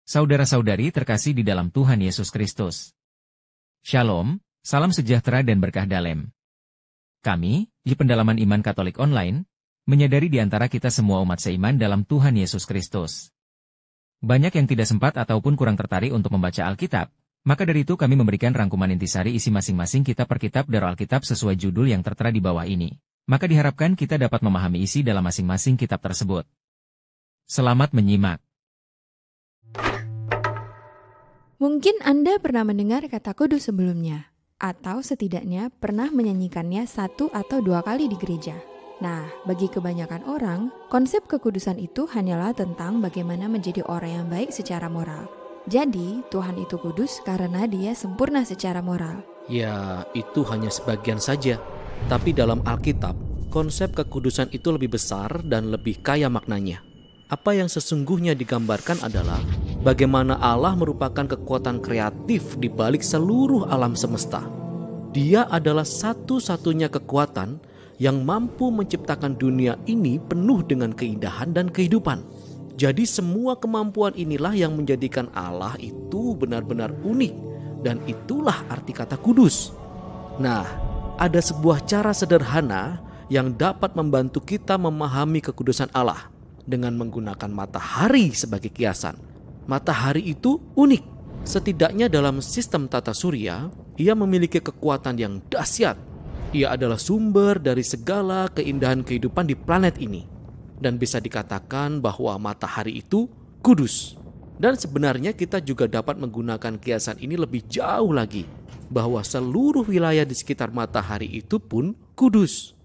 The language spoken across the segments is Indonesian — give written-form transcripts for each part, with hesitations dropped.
Saudara-saudari terkasih di dalam Tuhan Yesus Kristus. Shalom, salam sejahtera dan berkah dalam. Kami, di Pendalaman Iman Katolik Online, menyadari di antara kita semua umat seiman dalam Tuhan Yesus Kristus. Banyak yang tidak sempat ataupun kurang tertarik untuk membaca Alkitab, maka dari itu kami memberikan rangkuman intisari isi masing-masing kitab per kitab dari Alkitab sesuai judul yang tertera di bawah ini. Maka diharapkan kita dapat memahami isi dalam masing-masing kitab tersebut. Selamat menyimak. Mungkin Anda pernah mendengar kata kudus sebelumnya, atau setidaknya pernah menyanyikannya 1 atau 2 kali di gereja. Nah, bagi kebanyakan orang, konsep kekudusan itu hanyalah tentang bagaimana menjadi orang yang baik secara moral. Jadi, Tuhan itu kudus karena Dia sempurna secara moral. Ya, itu hanya sebagian saja. Tapi dalam Alkitab, konsep kekudusan itu lebih besar dan lebih kaya maknanya. Apa yang sesungguhnya digambarkan adalah bagaimana Allah merupakan kekuatan kreatif di balik seluruh alam semesta. Dia adalah satu-satunya kekuatan yang mampu menciptakan dunia ini penuh dengan keindahan dan kehidupan. Jadi semua kemampuan inilah yang menjadikan Allah itu benar-benar unik, dan itulah arti kata kudus. Nah, ada sebuah cara sederhana yang dapat membantu kita memahami kekudusan Allah dengan menggunakan matahari sebagai kiasan. Matahari itu unik. Setidaknya dalam sistem tata surya, ia memiliki kekuatan yang dahsyat. Ia adalah sumber dari segala keindahan kehidupan di planet ini. Dan bisa dikatakan bahwa matahari itu kudus. Dan sebenarnya kita juga dapat menggunakan kiasan ini lebih jauh lagi, bahwa seluruh wilayah di sekitar matahari itu pun kudus.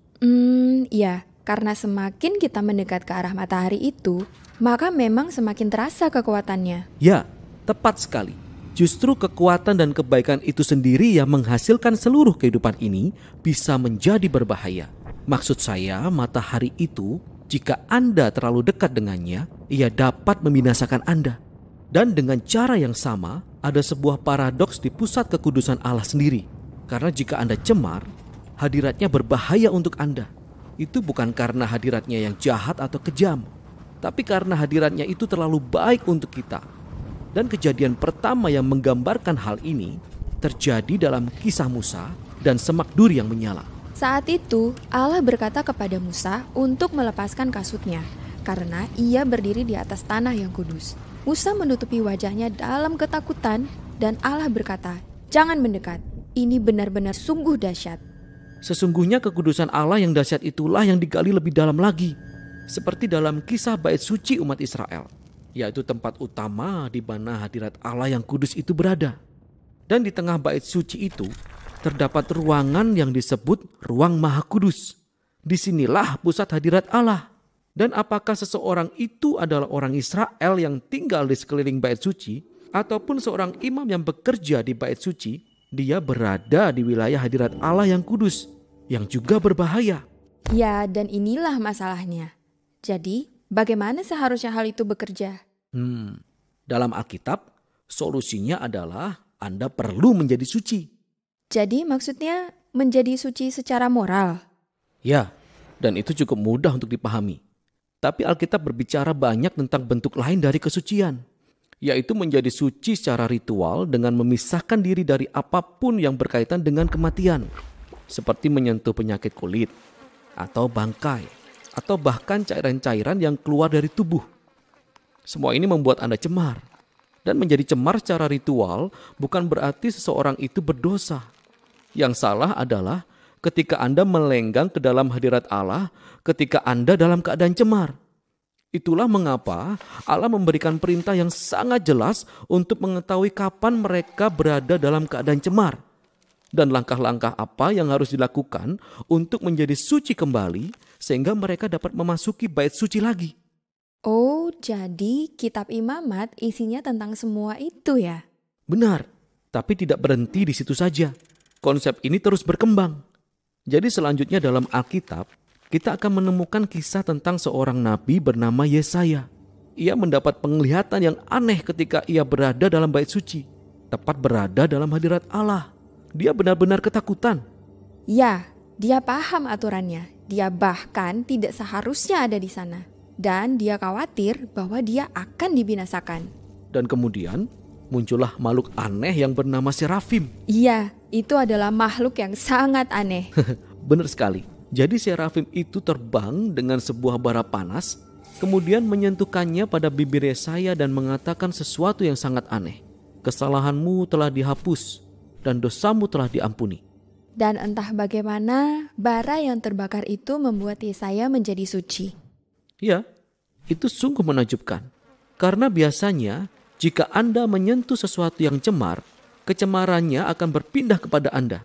Iya, karena semakin kita mendekat ke arah matahari itu, maka memang semakin terasa kekuatannya. Ya, tepat sekali. Justru kekuatan dan kebaikan itu sendiri yang menghasilkan seluruh kehidupan ini bisa menjadi berbahaya. Maksud saya, matahari itu, jika Anda terlalu dekat dengannya, ia dapat membinasakan Anda. Dan dengan cara yang sama, ada sebuah paradoks di pusat kekudusan Allah sendiri. Karena jika Anda cemar, hadiratnya berbahaya untuk Anda. Itu bukan karena hadiratnya yang jahat atau kejam, tapi karena hadiratnya itu terlalu baik untuk kita. Dan kejadian pertama yang menggambarkan hal ini terjadi dalam kisah Musa dan semak duri yang menyala. Saat itu, Allah berkata kepada Musa untuk melepaskan kasutnya, karena ia berdiri di atas tanah yang kudus. Musa menutupi wajahnya dalam ketakutan, dan Allah berkata, "Jangan mendekat, ini benar-benar sungguh dahsyat." Sesungguhnya kekudusan Allah yang dahsyat itulah yang digali lebih dalam lagi. Seperti dalam kisah bait suci umat Israel, yaitu tempat utama di mana hadirat Allah yang kudus itu berada. Dan di tengah bait suci itu terdapat ruangan yang disebut ruang Maha Kudus. Disinilah pusat hadirat Allah. Dan apakah seseorang itu adalah orang Israel yang tinggal di sekeliling bait suci, ataupun seorang imam yang bekerja di bait suci, dia berada di wilayah hadirat Allah yang kudus, yang juga berbahaya. Ya, dan inilah masalahnya. Jadi, bagaimana seharusnya hal itu bekerja? Dalam Alkitab, solusinya adalah Anda perlu menjadi suci. Jadi maksudnya menjadi suci secara moral? Ya, dan itu cukup mudah untuk dipahami. Tapi Alkitab berbicara banyak tentang bentuk lain dari kesucian, yaitu menjadi suci secara ritual dengan memisahkan diri dari apapun yang berkaitan dengan kematian, seperti menyentuh penyakit kulit, atau bangkai, atau bahkan cairan-cairan yang keluar dari tubuh. Semua ini membuat Anda cemar. Dan menjadi cemar secara ritual bukan berarti seseorang itu berdosa. Yang salah adalah ketika Anda melenggang ke dalam hadirat Allah ketika Anda dalam keadaan cemar. Itulah mengapa Allah memberikan perintah yang sangat jelas untuk mengetahui kapan mereka berada dalam keadaan cemar. Dan langkah-langkah apa yang harus dilakukan untuk menjadi suci kembali sehingga mereka dapat memasuki bait suci lagi. Oh, jadi kitab Imamat isinya tentang semua itu ya? Benar, tapi tidak berhenti di situ saja. Konsep ini terus berkembang. Jadi selanjutnya dalam Alkitab, kita akan menemukan kisah tentang seorang nabi bernama Yesaya. Ia mendapat penglihatan yang aneh ketika ia berada dalam bait suci, tepat berada dalam hadirat Allah. Dia benar-benar ketakutan. Ya, dia paham aturannya. Dia bahkan tidak seharusnya ada di sana. Dan dia khawatir bahwa dia akan dibinasakan. Dan kemudian muncullah makhluk aneh yang bernama serafim. Iya, itu adalah makhluk yang sangat aneh. Benar sekali. Jadi serafim itu terbang dengan sebuah bara panas, kemudian menyentuhkannya pada bibir Yesaya dan mengatakan sesuatu yang sangat aneh. Kesalahanmu telah dihapus dan dosamu telah diampuni. Dan entah bagaimana, bara yang terbakar itu membuat Yesaya menjadi suci. Ya, itu sungguh menakjubkan. Karena biasanya jika Anda menyentuh sesuatu yang cemar, kecemarannya akan berpindah kepada Anda.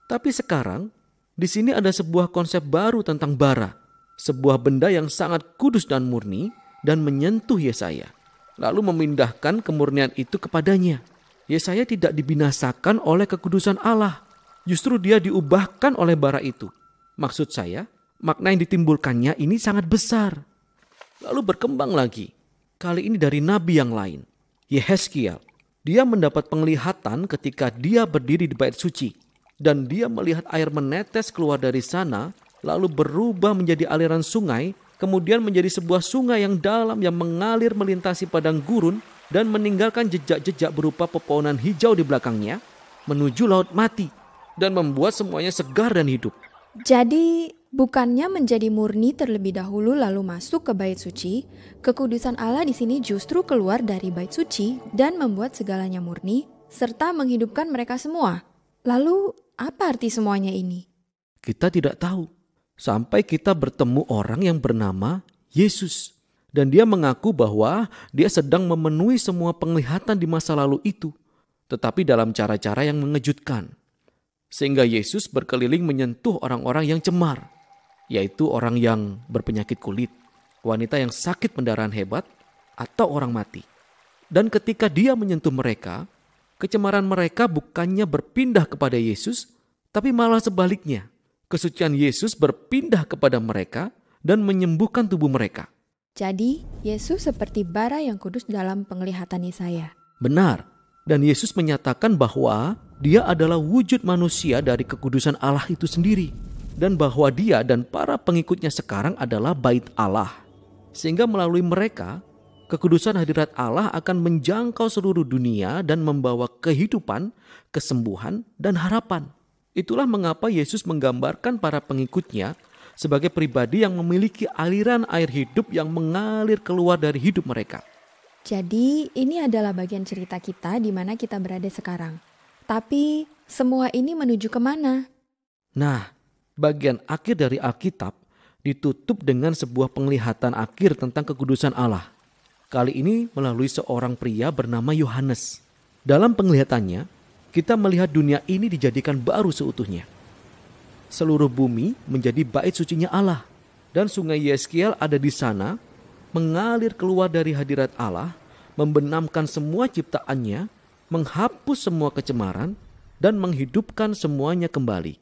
Tapi sekarang, di sini ada sebuah konsep baru tentang bara. Sebuah benda yang sangat kudus dan murni dan menyentuh Yesaya. Lalu memindahkan kemurnian itu kepadanya. Yesaya tidak dibinasakan oleh kekudusan Allah. Justru dia diubahkan oleh bara itu. Maksud saya, makna yang ditimbulkannya ini sangat besar. Lalu berkembang lagi. Kali ini dari nabi yang lain. Yehezkiel. Dia mendapat penglihatan ketika dia berdiri di bait suci. Dan dia melihat air menetes keluar dari sana, lalu berubah menjadi aliran sungai, kemudian menjadi sebuah sungai yang dalam yang mengalir melintasi padang gurun dan meninggalkan jejak-jejak berupa pepohonan hijau di belakangnya, menuju laut mati, dan membuat semuanya segar dan hidup. Jadi, bukannya menjadi murni terlebih dahulu lalu masuk ke bait suci, kekudusan Allah di sini justru keluar dari bait suci dan membuat segalanya murni, serta menghidupkan mereka semua. Lalu, apa arti semuanya ini? Kita tidak tahu, sampai kita bertemu orang yang bernama Yesus. Dan dia mengaku bahwa dia sedang memenuhi semua penglihatan di masa lalu itu, tetapi dalam cara-cara yang mengejutkan. Sehingga Yesus berkeliling menyentuh orang-orang yang cemar, yaitu orang yang berpenyakit kulit, wanita yang sakit pendarahan hebat, atau orang mati. Dan ketika dia menyentuh mereka, kecemaran mereka bukannya berpindah kepada Yesus, tapi malah sebaliknya. Kesucian Yesus berpindah kepada mereka dan menyembuhkan tubuh mereka. Jadi, Yesus seperti bara yang kudus dalam penglihatan Yesaya. Benar. Dan Yesus menyatakan bahwa dia adalah wujud manusia dari kekudusan Allah itu sendiri. Dan bahwa dia dan para pengikutnya sekarang adalah bait Allah. Sehingga melalui mereka, kekudusan hadirat Allah akan menjangkau seluruh dunia dan membawa kehidupan, kesembuhan, dan harapan. Itulah mengapa Yesus menggambarkan para pengikutnya sebagai pribadi yang memiliki aliran air hidup yang mengalir keluar dari hidup mereka. Jadi, ini adalah bagian cerita kita di mana kita berada sekarang. Tapi, semua ini menuju kemana? Nah, bagian akhir dari Alkitab ditutup dengan sebuah penglihatan akhir tentang kekudusan Allah. Kali ini melalui seorang pria bernama Yohanes. Dalam penglihatannya, kita melihat dunia ini dijadikan baru seutuhnya. Seluruh bumi menjadi bait sucinya Allah. Dan sungai Yehezkiel ada di sana, mengalir keluar dari hadirat Allah, membenamkan semua ciptaannya, menghapus semua kecemaran, dan menghidupkan semuanya kembali.